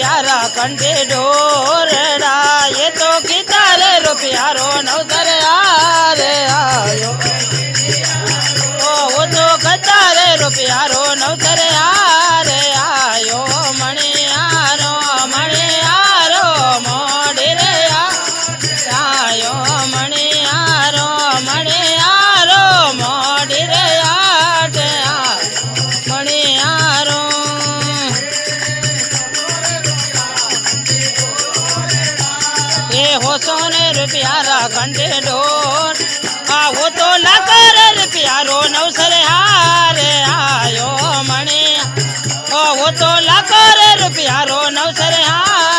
रुपयारा कंठे ढोरड़ा ये तो कितारे रुपयारो नवसर आरे आयो वो तो कतारे रुपयारो नवसर आरे आयो मणियारो मोड़े रे आयो मणियारो मोड़े रे मणियारो ये हो सोने रुपयारा कंठे ढोर वो तो लाकर रुपयारो नवसर हारे आयो मणि वो तो लाकर रुपयारो नवसर हारे